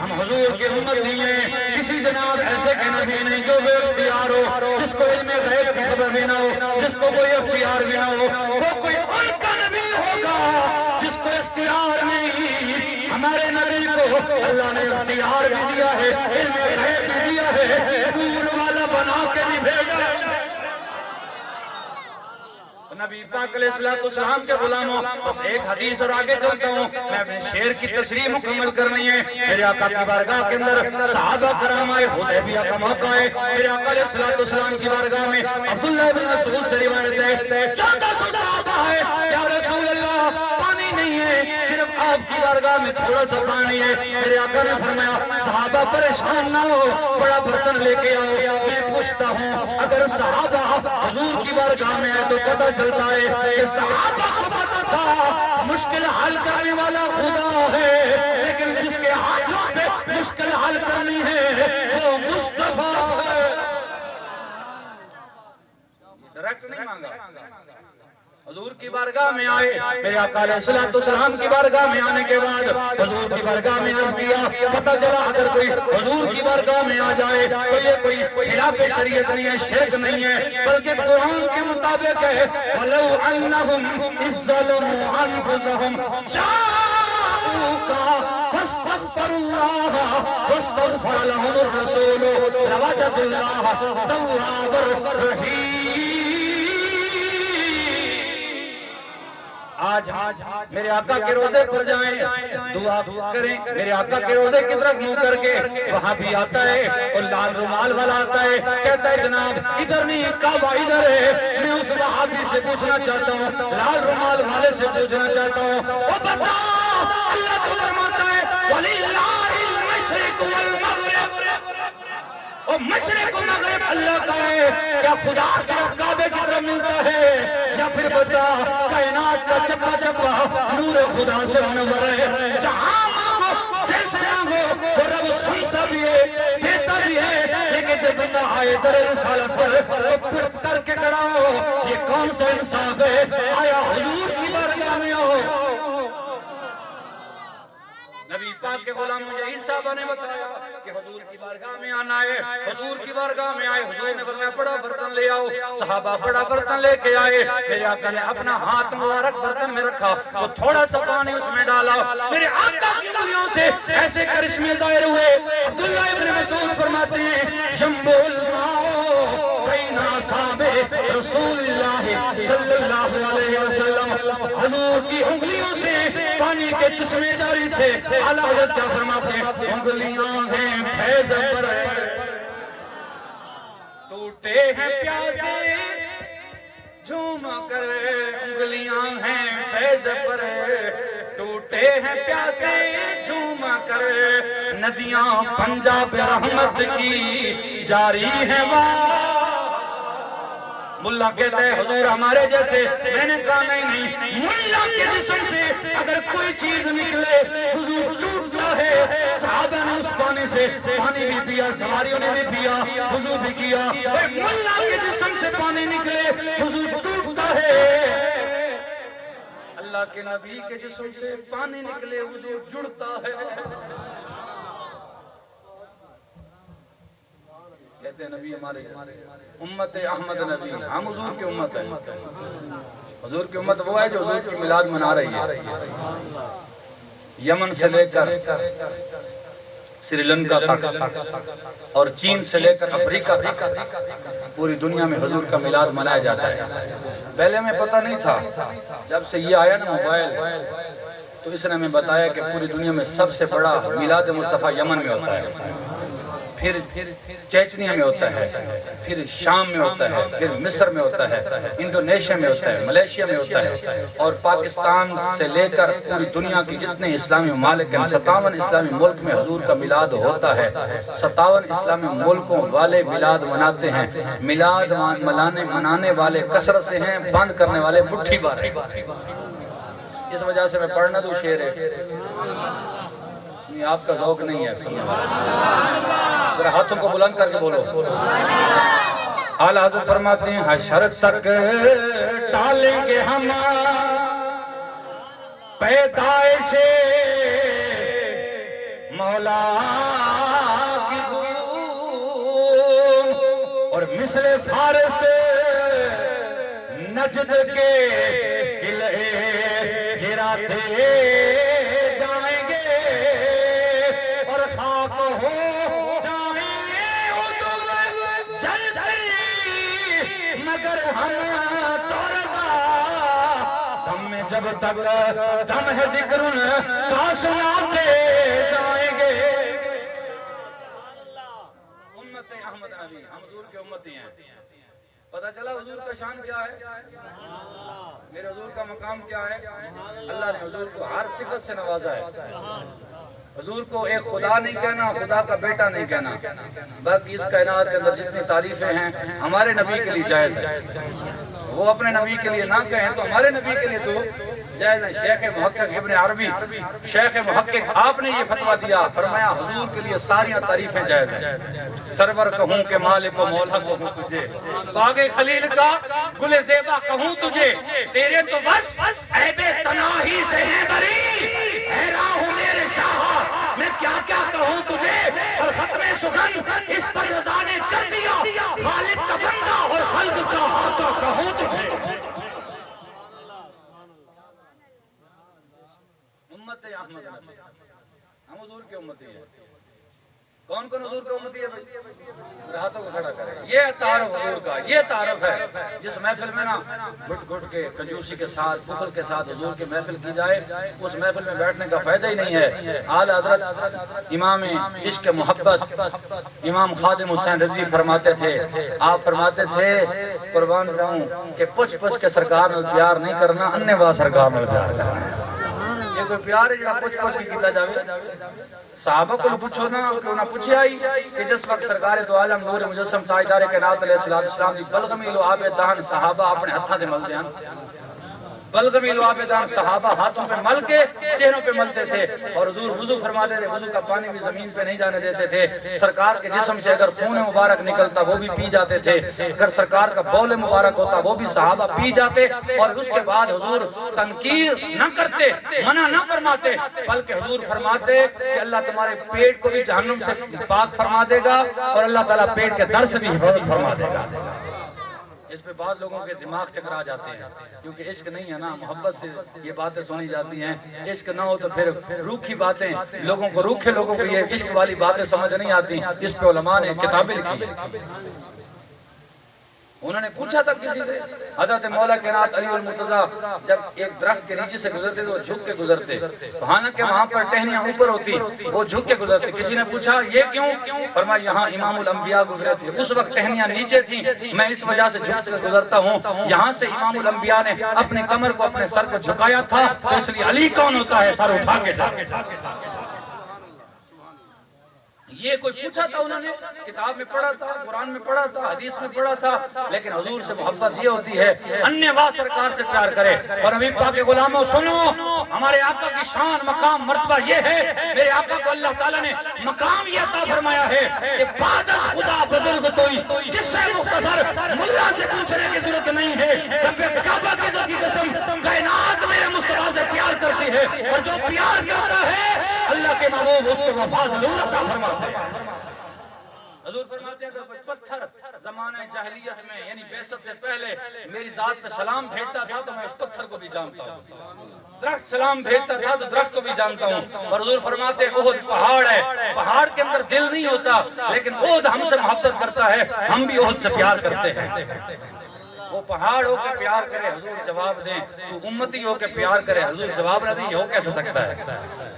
ہم حضور کی امت نہیں ہیں، کسی جناب ایسے کے نبی نہیں جو بے اختیار ہو، جس کو علم غیب کی خبر بھی نہ ہو، جس کو کوئی اختیار بھی نہ ہو، وہ کوئی ان کا نبی ہوگا جس کو اختیار نہیں۔ ہمارے نبی کو اللہ نے اختیار بھی دیا ہے، علم غیب بھی دیا ہے، نور والا بنا کے بھی بھیجا ہے۔ نبی پاک علیہ السلام کے غلاموں، بس ایک حدیث اور آگے چلتا ہوں، میں اپنے شعر کی تصریح مکمل کرنی ہے۔ میرے آقا کی بارگاہ کے اندر صحابہ کرام آئے، حدیبیہ کا موقع ہے، میرے آقا علیہ السلام کی بارگاہ میں عبداللہ بن مسعود سے روایت ہے 1400 صحابہ ہے، یا رسول اللہ پانی نہیں ہے، صرف آپ کی بارگاہ میں تھوڑا سا پانی ہے۔ میرے آقا نے فرمایا صحابہ پریشان نہ ہو، بڑا برتن لے کے آؤ۔ میں پوچھتا ہوں اگر صحابہ حضور کی بارگاہ میں آئے تو پتہ چلتا ہے کہ صحابہ کو پتہ تھا مشکل حل کرنے والا خدا ہے، لیکن جس کے ہاتھوں پہ مشکل حل کرنی ہے وہ مصطفیٰ ہے۔ ڈائریکٹ نہیں مانگا، حضور کی بارگاہ میں آئے، میرے آقا علیہ السلام کی بارگاہ میں آنے کے بعد حضور کی بارگاہ میں عرض کیا، پتہ چلا اگر کوئی حضور کی بارگاہ میں آ جائے تو یہ کوئی خلاف شریعت نہیں ہے، شرک نہیں ہے، بلکہ قرآن کے مطابق ہے وَلَوْ أَنَّهُمْ إِذْ ظَلَمُوا أَنفُسَهُمْ جَاءُوكَ فَاسْتَغْفَرُوا اللَّهَ وَاسْتَغْفَرَ لَهُمُ الرَّسُولُ لَوَجَدُوا اللَّهَ تَوَّابًا رَحِيمًا۔ آج میرے آقا کے روزے پر جائیں، دعا کریں، میرے آقا کے روزے کی طرف منہ کر کے وہاں بھی آتا ہے اور لال رومال والا آتا ہے، کہتا ہے جناب ادھر نہیں کعبہ ادھر ہے۔ میں اس وہابی سے پوچھنا چاہتا ہوں، لال رومال والے سے پوچھنا چاہتا ہوں، وہ بتا اللہ تو فرماتا ہے وَلِلَّهِ الْمَشْرِقُ وَالْمَغْرِبُ، اور مشرق و مغرب اللہ کا ہے، کیا خدا صرف کعبے کی طرف ملتا ہے، یا پھر بتا کائنات کا چپا چپا نور خدا سے منور ہے، جہاں مانگو جیسے مانگو وہ رب سنتا بھی ہے دیتا بھی ہے، لیکن جب بندہ آئے در رسالت پر وہ پشت کر کے کھڑا ہو، یہ کون سا انصاف ہے، آیا حضور کی بارگاہ میں ہو۔ نبی پاک کے غلام مجھے صحابہ نے بتایا کہ حضور کی بارگاہ میں آنا ہے، حضور کی بارگاہ میں آئے، حضور نے فرمایا بڑا برتن لے آؤ، صحابہ بڑا برتن لے کے آئے، میرے آقا نے اپنا ہاتھ مبارک برتن میں رکھا، وہ تھوڑا سا پانی اس میں ڈالا، میرے آقا کی انگلیوں سے ایسے کرشمے ظاہر ہوئے۔ عبداللہ ابن مسعود فرماتے ہیں جنب الماء بین اصحاب رسول اللہ صلی اللہ علیہ وسلم، حضور کی انگلیوں سے پانی کے چشمے جاری تھے۔ اعلیٰ حضرت کیا فرماتے ہیں انگلیاں ہیں فیض پر ٹوٹے ہیں پیاسے جھوم کر، انگلیاں ہیں فیض پر ٹوٹے ہیں پیاسے جھوم کر، ندیاں پنجاب رحمت کی جاری ہیں واہ۔ ملا کہتا ہے حضور ہمارے جیسے، میں نے کہا نہیں، ملا کے جسم سے اگر کوئی چیز نکلے حضور ٹوٹتا ہے۔ صحابہ نے اس پانی سے پانی بھی پیا، سواریوں نے بھی پیا، حضور بھی کیا، ملا کے جسم سے پانی نکلے حضور ٹوٹتا ہے، اللہ کے نبی کے جسم سے پانی نکلے حضور جڑتا ہے۔ کہتے ہیں نبی ہمارے جیسے، امت احمد نبی، ہم حضور کی امت ہیں۔ حضور کی امت وہ ہے جو حضور کی میلاد منا رہی ہے، یمن سے لے کر سری لنکا تک اور چین سے لے کر افریقہ تک پوری دنیا میں حضور کا میلاد منایا جاتا ہے۔ پہلے ہمیں پتہ نہیں تھا، جب سے یہ آیا نا موبائل تو اس نے ہمیں بتایا کہ پوری دنیا میں سب سے بڑا میلاد مصطفیٰ یمن میں ہوتا ہے، پھر چیچنیا میں ہوتا ہے، پھر شام میں ہوتا ہے، پھر مصر میں ہوتا ہے، انڈونیشیا میں ہوتا ہے، ملیشیا میں ہوتا ہے، اور پاکستان سے لے کر پوری دنیا کی جتنے اسلامی ممالک ہیں 57 اسلامی ملک میں حضور کا میلاد ہوتا ہے۔ 57 اسلامی ملکوں والے میلاد مناتے ہیں۔ میلاد منانے والے کثرت سے ہیں، بند کرنے والے مٹھی بھر ہیں۔ اس وجہ سے میں پڑھنا دوں شعر ہے، آپ کا ذوق نہیں ہے، ذرا ہاتھوں کو بلند کر کے بولو۔ اعلیٰ حضرت فرماتے ہیں حشر تک ڈالیں گے ہم پیدائش مولا کی اور مثل فارس نجد کے قلعے گراتے جائیں گے اور خاک ہو جائیں ادب جلدی مگر ہم تو رضا دم میں جب تک دم ہے ذکر کا سناتے جائیں گے۔ امت احمد نبی، ہم حضور کے امتی ہیں۔ پتہ چلا حضور کا شان کیا ہے، میرے حضور کا مقام کیا ہے۔ اللہ نے حضور کو ہر صفت سے نوازا ہے۔ حضور کو ایک خدا نہیں کہنا، خدا کا بیٹا نہیں کہنا، باقی اس کائنات کے اندر جتنی تعریفیں ہیں ہمارے نبی کے لیے جائز ہے۔ وہ اپنے نبی کے لیے نہ کہیں تو ہمارے نبی کے لیے تو جائز ہے۔ شیخ محقق ابن عربی، شیخ محقق، آپ نے یہ فتویٰ دیا، فرمایا حضور کے لیے ساریاں تعریفیں جائز ہیں۔ سرور کہوں کہ مالک و مولا کہوں تجھے، باغ خلیل کا گل زیبا کہوں تجھے، تیرے تو بس عیب تناہی سے ہے بری، حیران ہوں میرے شاہ میں کیا کیا کہوں تجھے، اور ختم سخن اس پر رضا نے کر دیا، خالق کا بندہ اور خلق کا آقا کہوں تجھے۔ امت احمد نبی، ہم حضور کی امتی ہیں۔ کون کون حضور کی امتی ہے بھائی؟ ہاتھوں کو کھڑا کریں۔ یہ تعارف حضور کا، یہ تعارف ہے جس محفل میں نا گھٹ گھٹ کے کنجوسی کے ساتھ بخل کے ساتھ حضور کی محفل کی جائے، اس محفل میں بیٹھنے کا فائدہ ہی نہیں ہے۔ اعلیٰ حضرت امام عشق محبت امام خادم حسین رضوی فرماتے تھے، آپ فرماتے تھے قربان جاؤں کہ پچھ پچھ کے سرکار میں پیار نہیں کرنا، اننے با سرکار میں پیار کرنا ہے۔ ایک کوئی پیار ہے جڑا پوچھ پوچھ کے کیتا جاوے صحابہ کو پوچھو نا کہ انہاں پوچھے آئی کہ جس وقت سرکار دو عالم نور مجسم تاجدار کائنات علیہ السلام دی بلغمی لعاب دہن صحابہ اپنے ہتھاں تے ملدے ہیں بلغمی لعاب دہن صحابہ ہاتھوں پہ مل کے چہروں پہ ملتے تھے اور حضور وضو فرماتے تھے وضو کا پانی بھی زمین پہ نہیں جانے دیتے تھے سرکار کے جسم سے اگر خون مبارک نکلتا وہ بھی پی جاتے تھے اگر سرکار کا بول مبارک ہوتا وہ بھی صحابہ پی جاتے اور اس کے بعد حضور تنقیر نہ کرتے منع نہ فرماتے بلکہ حضور فرماتے کہ اللہ تمہارے پیٹ کو بھی جہنم سے پاک فرما دے گا اور اللہ تعالیٰ پیٹ کے در سے بھی حفاظت فرما دے گا اس پہ بعض لوگوں کے دماغ چکرا جاتے ہیں کیونکہ عشق نہیں ہے نا محبت سے یہ باتیں سنی جاتی ہیں عشق نہ ہو تو پھر روکھی باتیں لوگوں کو روکھے لوگوں کو یہ عشق والی باتیں سمجھ نہیں آتی جس پہ علماء نے کتابیں لکھی انہوں نے پوچھا تھا کسی سے حضرت مولا کائنات علی المرتضیٰ جب ایک درخت کے نیچے سے گزرتے تو وہ جھک کے گزرتے حالانکہ وہاں پر ٹہنیاں اوپر ہوتی وہ جھک کے گزرتے کسی نے پوچھا یہ کیوں فرمایا یہاں امام الانبیاء گزرے تھے اس وقت ٹہنیاں نیچے تھیں میں اس وجہ سے جھک کے گزرتا ہوں یہاں سے امام الانبیاء نے اپنے کمر کو اپنے سر کو جھکایا تھا تو اس لیے علی کون ہوتا ہے سر اٹھا کے یہ کوئی پوچھا تھا انہوں نے کتاب میں پڑھا تھا قرآن میں پڑھا تھا حدیث میں پڑھا تھا لیکن حضور سے محبت یہ ہوتی ہے انیہ واہ سرکار سے پیار کرے اور نبی پاک کے غلاموں سنو ہمارے آقا کی شان مقام مرتبہ یہ ہے میرے آقا کو اللہ تعالیٰ نے مقام یہ عطا فرمایا ہے کہ بعد از خدا بزرگ توئی جس سے مختصر ملا سے پوچھنے کی ضرورت نہیں ہے رب کعبہ کی ذات کی قسم کائنات میرے مصطفیٰ سے پیار کرتی ہے اور جو پیار کرتا ہے اللہ کے محبوب اس کو وفا ضرور عطا فرماتے ہیں حضور فرماتے ہیں کہ کوئی پتھر زمانہ جاہلیت میں یعنی بعثت سے پہلے میری ذات پہ سلام بھیجتا تھا تو میں اس پتھر کو بھی جانتا ہوں درخت سلام بھیجتا تھا تو درخت کو بھی جانتا ہوں اور حضور فرماتے ہیں احد پہاڑ ہے پہاڑ کے اندر دل نہیں ہوتا لیکن احد ہم سے محبت کرتا ہے ہم بھی احد سے پیار کرتے ہیں وہ پہاڑ ہو کے پیار کرے حضور جواب دیں تو امتی ہو کے پیار کرے حضور جواب نہ دیں یہ ہو کیسے سکتا ہے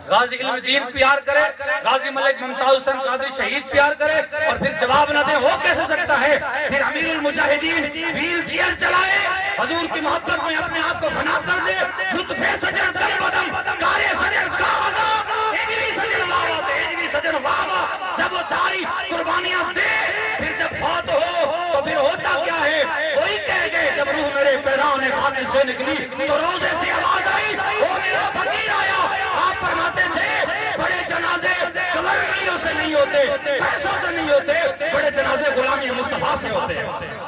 غازی علم دین پیار کرے غازی ملک ممتاز حسین قادری شہید پیار کرے اور پھر جواب نہ دے ہو کیسے سکتا ہے پھر امیر المجاہدین ویل چیئر چلائے حضور کی محبت میں اپنے آپ کو فنا کر دے لطفے سجن دم بدم کارے سجن کاغذا اجری سجن واوا اجری سجن واوا جب وہ ساری قربانیاں دے پھر جب فوت ہو تو پھر ہوتا کیا ہے وہی کہہ گئے جب روح میرے پیرانے خانے سے نکلی تو روزے سے آواز آئی وہ میرا فقیر آیا آپ فرماتے تھے بڑے جنازے کلریوں سے نہیں ہوتے پیسوں سے نہیں ہوتے بڑے جنازے غلامی مصطفیٰ سے ہوتے ہیں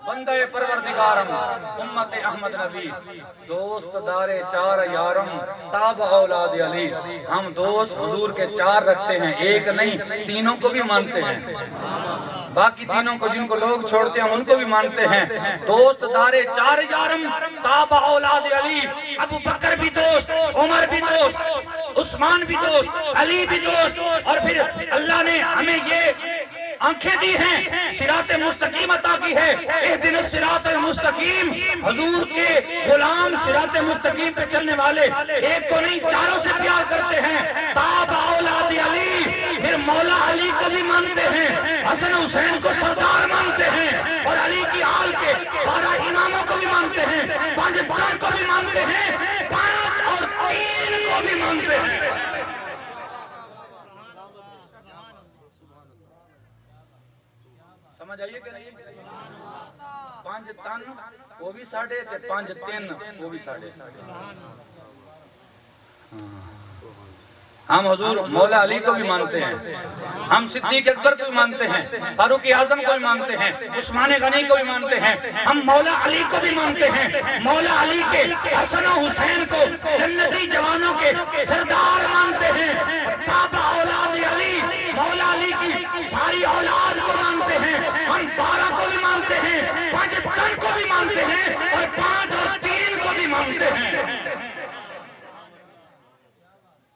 بندہ پروردگارم امت احمد نبی دوست دار چار یارم تاب اولاد علی ہم دوست حضور کے چار رکھتے ہیں ایک نہیں تینوں کو بھی مانتے ہیں باقی تینوں کو جن کو لوگ چھوڑتے ہیں ان کو بھی مانتے ہیں دوست دار چار یارم تاب اولاد علی ابو بکر بھی دوست عمر بھی دوست عثمان بھی دوست علی بھی دوست اور پھر اللہ نے ہمیں یہ آنکھیں دی ہیں صراط مستقیم عطا کی ہے اہدنا الصراط المستقیم حضور کے غلام صراط مستقیم پہ چلنے والے ایک کو نہیں چاروں سے پیار کرتے ہیں تاب اولاد علی پھر مولا علی کو بھی مانتے ہیں حسن حسین کو سردار مانتے ہیں اور علی کی آل کے 12 اماموں کو بھی مانتے ہیں 5 بار کو بھی مانتے ہیں 5 اور 3 کو بھی مانتے ہیں سمجھ آئیے کہ نہیں 5 تن وہ بھی ساڑھے 5 تن وہ بھی ساڑھے ہم حضور مولا علی کو بھی مانتے ہیں ہم صدیق اکبر کو بھی مانتے ہیں فاروق اعظم کو بھی مانتے ہیں عثمان غنی کو بھی مانتے ہیں ہم مولا علی کو بھی مانتے ہیں مولا علی کے حسن و حسین کو جنتی جوانوں کے سردار مانتے ہیں تاب اولاد علی مولا علی کی ساری اولاد کو مانتے ہیں ہم 12 کو بھی مانتے ہیں 5 تن کو بھی مانتے ہیں اور 5 اور 3 کو بھی مانتے ہیں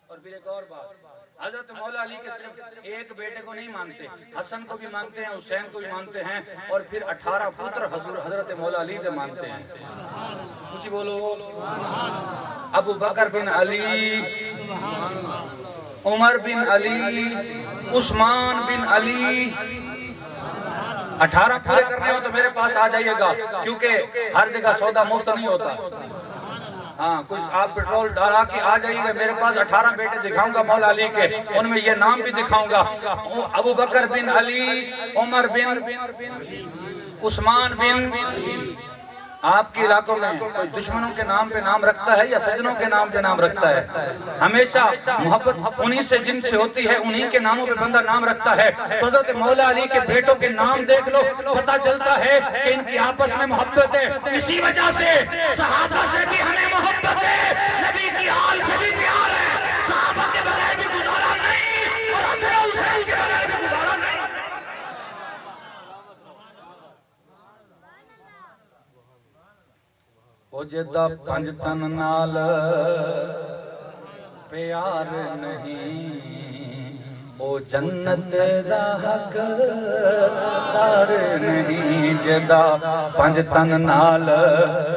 اور پھر ایک اور بات حضرت مولا علی کے صرف ایک بیٹے کو نہیں مانتے حسن کو بھی مانتے ہیں حسین کو بھی مانتے ہیں اور پھر 18 پتر حضرت مولا علی کے مانتے ہیں کچھ بولو ابو بکر بن علی عمر بن علی عثمان بن علی 18 پورے کرنے ہو تو میرے پاس آ جائیے گا، کیونکہ ہر جگہ سودا مفت نہیں ہوتا۔ ہاں کچھ آپ پیٹرول ڈالا کہ آ جائیے گا، میرے پاس 18 بیٹے دکھاؤں گا مولا علی کے، ان میں یہ نام بھی دکھاؤں گا، ابو بکر بن علی، عمر بن عثمان بن۔ آپ کے علاقوں میں کوئی دشمنوں کے نام پہ نام رکھتا ہے یا سجنوں کے نام پہ نام رکھتا ہے؟ ہمیشہ محبت انہی سے جن سے ہوتی ہے، انہی کے ناموں پہ بندہ نام رکھتا ہے۔ حضرت مولا علی کے بیٹوں کے نام دیکھ لو، پتہ چلتا ہے کہ ان کی آپس میں محبت ہے۔ اسی وجہ سے صحابہ سے بھی ہمیں محبت ہے، نبی کی آل سے بھی پیار ہے، صحابہ کے بغیر بھی گزارا نہیں اور حسن و حسین کے بغیر بھی گزارا نہیں۔ او جدہ پنج تن نال پیار نہیں، او جنت دا حق دار نہیں۔ جدہ پنج تن نال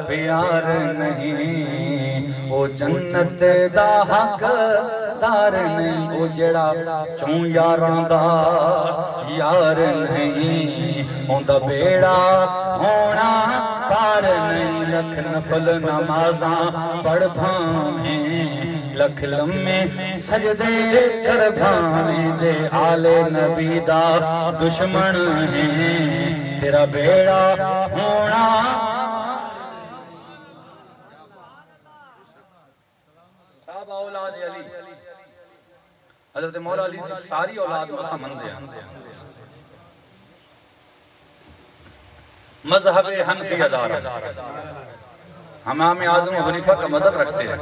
پیار نہیں، او جنت دا حق دار نہیں۔ او جڑا چون یاراں دا یار نہیں، اون دا بیڑا ہونا پار نہیں۔ لکھ نفل نمازاں پڑھ بھاویں، لکھ لمے سجدے کر بھاویں، جے آل نبی دا دشمن ہے تیرا بیڑا ہونا۔ صحابہ اولاد علی، حضرت مولا علی دی ساری اولاد مسا منزے ہیں، مذہب حنفیہ دار، امام اعظم ابو حنیفہ کا مذہب رکھتے ہیں۔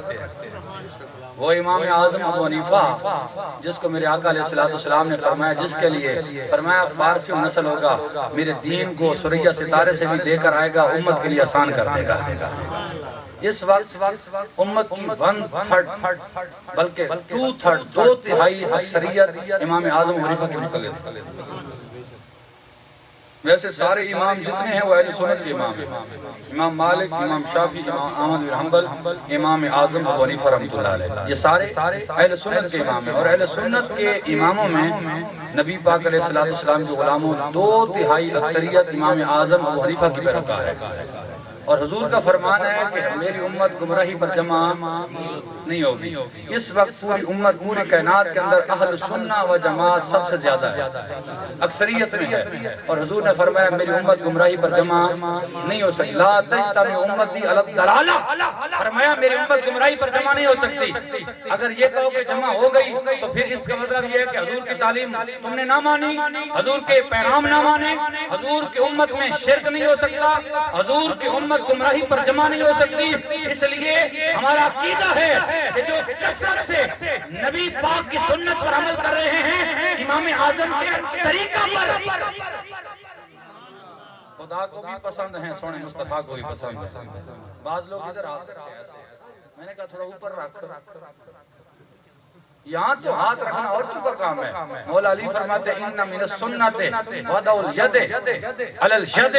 وہ امام اعظم ابو حنیفہ جس کو میرے آقا علیہ السلام نے فرمایا، جس کے لیے فرمایا فارسی نسل ہوگا، میرے دین کو سوریا ستارے سے بھی دے کر آئے گا، امت کے لیے آسان کر دے گا۔ اس وقت امت کی 1/3 بلکہ 2/3 دو تہائی اکثریت امام اعظم ابو حنیفہ کے مقلد ہے۔ ویسے سارے امام جتنے ہیں وہ اہل سنت کے امام ہیں، امام مالک، امام شافعی، امام احمد بن حنبل، امام اعظم ابو حنیفہ رحمۃ اللہ علیہ، یہ سارے اہل سنت کے امام ہیں۔ اور اہل سنت کے اماموں میں نبی پاک علیہ السلام کے غلاموں 2/3 اکثریت امام اعظم ابو حنیفہ کی پیروکار ہے۔ اور حضور کا فرمان ہے کہ میری امت گمراہی پر جمع نہیں ہوگی۔ اس وقت پوری امت، پوری کائنات کے اندر اہل سنہ و جماعت سب سے زیادہ ہے، اکثریت میں ہے۔ اور حضور نے فرمایا میری امت گمراہی پر جمع نہیں ہو سکتی، لا تجتمع امتی علی الضلالہ، فرمایا میری امت گمراہی پر جمع نہیں ہو سکتی۔ اگر یہ کہو کہ جمع ہو گئی تو پھر اس کا مطلب یہ ہے کہ حضور کی تعلیم تم نے نہ مانی، حضور کے پیغام نہ مانے، حضور کی امت میں شرک نہیں ہو سکتا، حضور کی امت گمراہی پر جمع نہیں ہو سکتی۔ اس لیے ہمارا عقیدہ ہے کہ جو کثرت سے نبی پاک کی سنت پر عمل کر رہے ہیں، امام اعظم کے طریقہ پر، خدا کو بھی پسند ہیں، سونے مصطفیٰ کو بھی پسند ہیں۔ بعض لوگ ادھر ہاتھ رکھتے ہیں ایسے، میں نے کہا تھوڑا اوپر رکھ، یہاں تو ہاتھ رکھنا عورتوں کا کام ہے۔ مولا علی فرماتے ہیں ان من السنت وضع الید علی الید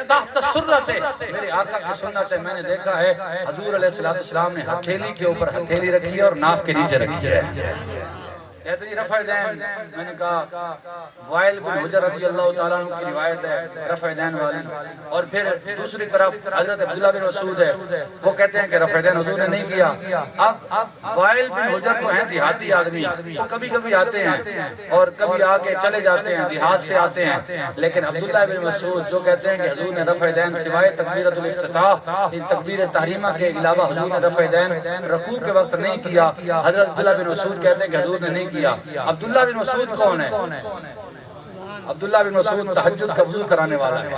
تحت السرۃ، میرے آقا کی سنت ہے، میں نے دیکھا ہے حضور علیہ السلام نے ہتھیلی کے اوپر ہتھیلی رکھی ہے اور ناف کے نیچے رکھی ہے۔ کہتے ہیں رفع دین، میں نے کہا وائل بن حجر رضی اللہ تعالیٰ عنہ کی روایت ہے رفع دین والی، اور پھر دوسری طرف حضرت عبداللہ بن مسعود ہے، وہ کہتے ہیں کہ رفع دین حضور نے نہیں کیا۔ اب وائل بن حجر تو ہیں دیہاتی آدمی، وہ کبھی کبھی آتے ہیں اور کبھی آ کے چلے جاتے ہیں، دیہات سے آتے ہیں، لیکن عبداللہ بن مسعود جو کہتے ہیں کہ حضور نے رفع دین سوائے تکبیرۃ الافتتاح، ان تکبیر تحریمہ کے علاوہ حضور نے رفع دین رکوع کے وقت نہیں کیا۔ حضرت عبداللہ بن مسعود کہتے ہیں کہ حضور نے نہیں کیا۔ عبداللہ بن مسعود کون ہے؟ عبداللہ بن مسعود تہجد کا وضو کرانے والا ہے،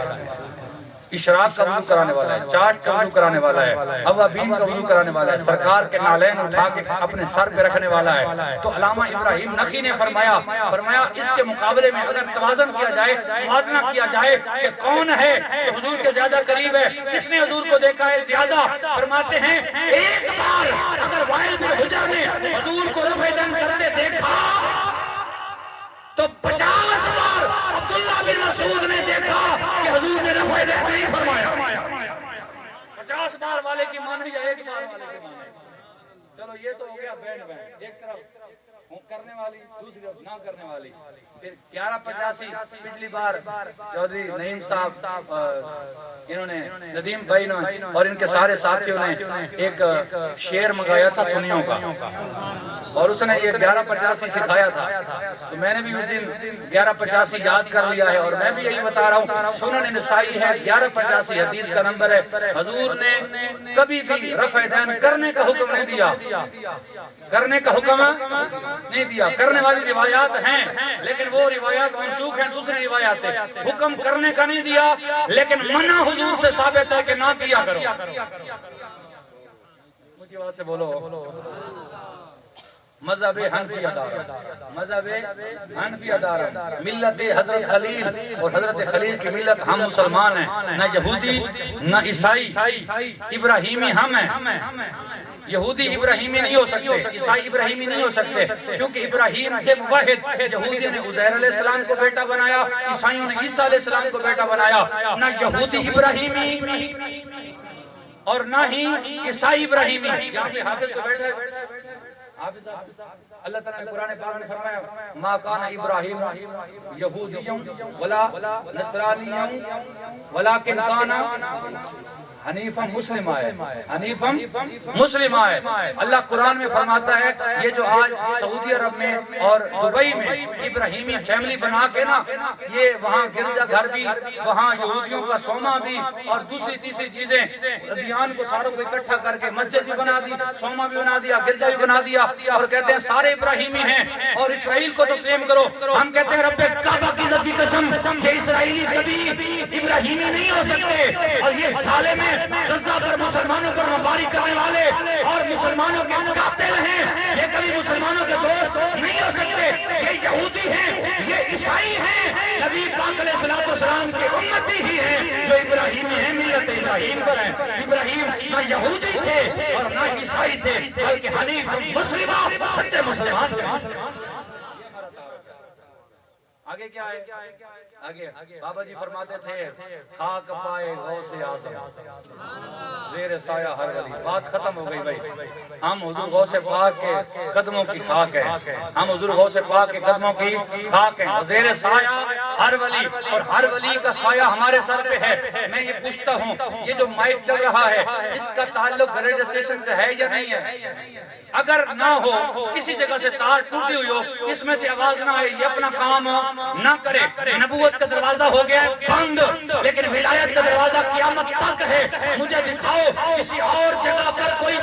اشراق کا وضو کرانے والا ہے، چاشت کا وضو کرانے والا ہے، اوابین کا وضو کرانے والا ہے، سرکار کے نالین اٹھا کے اپنے سر پہ رکھنے والا ہے۔ تو علامہ ابراہیم نخعی نے فرمایا اس کے مقابلے میں اگر توازن کیا جائے، موازنہ کیا جائے کہ کون ہے جو حضور کے زیادہ قریب ہے، کس نے حضور کو دیکھا ہے زیادہ، فرماتے ہیں ایک بار اگر وائل بن حجر نے حضور کو رفع دین کرتے دیکھا تو 50 بار عبداللہ بن مسعود نے دیکھا کہ حضور نے رفع دین نہیں فرمایا۔ 50 بار والے کی معنی یا ایک بار والے کی معنی؟ چلو یہ تو ہو گیا بینڈ، ایک طرف کرنے والی دوسری طرف نہ کرنے والی. پھر 1185 پچھلی بار چودھری نعیم صاحب انہوں نے ندیم بھائی نے اور ان کے سارے ساتھیوں نے ایک شعر منگایا تھا سنیوں کا, اور اس نے یہ 1185 سکھایا تھا. تو میں نے بھی اس دن 1185 یاد کر لیا ہے, اور میں بھی یہی بتا رہا ہوں. سنن نسائی ہے 1185 حدیث کا نمبر ہے. حضور نے کبھی بھی رفع دین کرنے کا حکم نہیں دیا, کرنے کا حکم نہیں دیا. کرنے والی روایات ہیں لیکن وہ روایات منسوخ ہیں دوسری روایات سے. حکم کرنے کا نہیں دیا لیکن منع حضور سے ثابت ہے کہ نہ کیا کرو. مجھے وہاں سے بولو. مذہب حنفی ادارہ, مذہب حنفی ادارہ, ملت حضرت خلیل اور حضرت خلیل کی ملت. ہم مسلمان ہیں, نہ یہودی نہ عیسائی, ابراہیمی ہم ہیں. یہودی ابراہیمی نہیں ہو سکتے, عیسائی ابراہیمی نہیں ہو سکتے, کیونکہ ابراہیم کے موحد. یہودیوں نے عزیر علیہ السلام کو بیٹا بنایا, عیسائیوں نے عیسیٰ علیہ السلام کو بیٹا بنایا. نہ یہودی ابراہیمی اور نہ ہی عیسائی ابراہیمی. یہاں پہ حافظ کو بیٹھے, اللہ تعالیٰ نے قرآن پاک میں فرمایا ما کان ابراہیم یہودیوں ولا نصرانیوں ولیکن کان حنیفا مسلم ہے, حنیفا مسلم ہے. اللہ قرآن میں فرماتا ہے یہ جو آج سعودی عرب میں اور دبئی میں ابراہیمی فیملی بنا کے نا, یہ وہاں گرجا گھر بھی, وہاں یہودیوں کا سوما بھی, اور دوسری تیسری چیزیں ادیان کو ساروں کو اکٹھا کر کے مسجد بھی بنا دی, سوما بھی بنا دیا, گرجا بھی بنا دیا, اور کہتے ہیں سارے ابراہیمی ہیں اور اسرائیل کو تسلیم کرو. ہم کہتے ہیں رب کعبہ کی عزت کی قسم کہ اسرائیلی کبھی ابراہیمی نہیں ہو سکتے, اور یہ ظالم ہیں غزہ پر مسلمانوں پر مباری کرنے والے اور مسلمانوں کے قاتل ہیں. یہ کبھی مسلمانوں کے دوست نہیں ہو سکتے. یہ یہودی ہیں, یہ عیسائی ہیں, نبی پاک علیہ الصلوۃ والسلام کے امتی ہی ہیں جو ابراہیمی ہیں, ملت ابراہیم پر ہیں. ابراہیم نہ یہودی تھے اور نہ عیسائی تھے بلکہ حنیف مسلمہ سچے مسلمان تھے. آگے کیا ہے, آگے بابا جی فرماتے تھے خاک پائے غوث اعظم زیر سایہ ہر ولی. بات ختم ہو گئی بھائی. ہم حضور غوث پاک کے قدموں کی خاک ہیں, ہم حضور غوث پاک کے قدموں کی خاک ہیں, زیر سایہ ہر ولی, اور ہر ولی کا سایہ ہمارے سر پہ ہے. میں یہ پوچھتا ہوں یہ جو مائک چل رہا ہے اس کا تعلق ریڈیو اسٹیشن سے ہے یا نہیں ہے؟ اگر نہ ہو, کسی جگہ سے تار ٹوٹی ہوئی ہو, اس میں سے آواز نہ آئے, یہ اپنا کام نہ کرے. نبوت کا دروازہ ہو گیا بند, لیکن ولایت کا دروازہ قیامت تک ہے. مجھے دکھاؤ کسی اور جگہ پر کوئی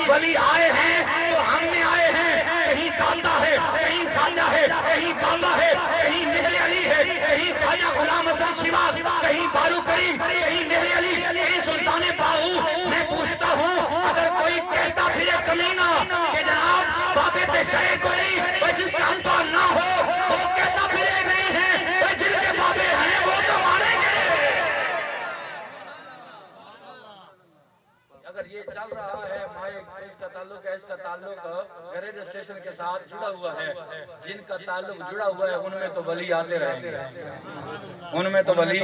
ولی آئے ہیں تو ہم میں آئے ہیں. کہیں داتا ہے, کہیں خواجہ ہے, کہیں بابا ہے, کہیں مہر علی ہے, کہیں خواجہ غلام حسن شیوا, کہیں بارو کریم, کہیں مہر علی, کہیں سلطان باہو. میں پوچھتا ہوں اگر کوئی کہتا پھرے کمینہ کہ جناب بابے پہ شے کوئی جس کا ہمتا نہ ہو, وہ کہتا پھرے نہیں ہے جن کے بابے ہیں وہ تو ماریں گے. اگر یہ چل رہا ہے مائک, اس کا تعلق ہے, اس کا تعلق ریڈیو اسٹیشن کے ساتھ جڑا ہوا ہے. جن کا تعلق جڑا ہوا ہے ان میں تو ولی آتے رہیں گے, ان میں تو ولی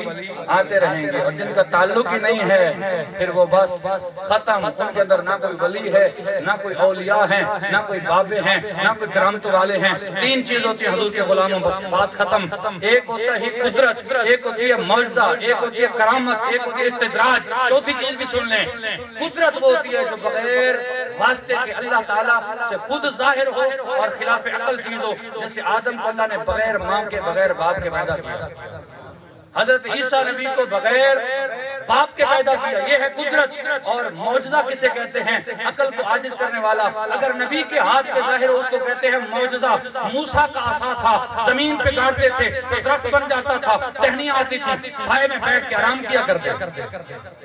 آتے رہیں گے, اور جن کا تعلق ہی نہیں ہے پھر وہ بس ختم. ان کے اندر نہ کوئی ولی ہے, نہ کوئی اولیاء ہیں, نہ کوئی بابے ہیں, نہ کوئی کرامت والے ہیں. تین چیز ہوتی ہے حضور کے غلاموں, بس بات ختم. ایک ہوتا ہے قدرت, ایک ہوتی ہے معجزہ, ایک ہوتی ہے کرامت, ایک ہوتی ہے استدراج. چوتھی چیز بھی سن لیں, قدرت وہ ہوتی ہے جو بغیر واسطے کے اللہ تعالیٰ سے خود ظاہر ہو اور خلاف عقل چیز ہو. جیسے آدم کو اللہ نے بغیر ماں کے بغیر باپ کے پیدا کیا, حضرت عیسیٰ نبی کو بغیر باپ کے پیدا کیا, یہ ہے قدرت. اور معجزہ کسے کہتے ہیں؟ عقل کو عاجز کرنے والا. اگر نبی کے ہاتھ پہ ظاہر ہو اس کو کہتے ہیں معجزہ. موسیٰ کا عصا تھا, زمین پہ گاڑتے تھے تو درخت بن جاتا تھا, ٹہنیاں آتی تھی, سائے میں بیٹھ کے آرام کیا کرتے.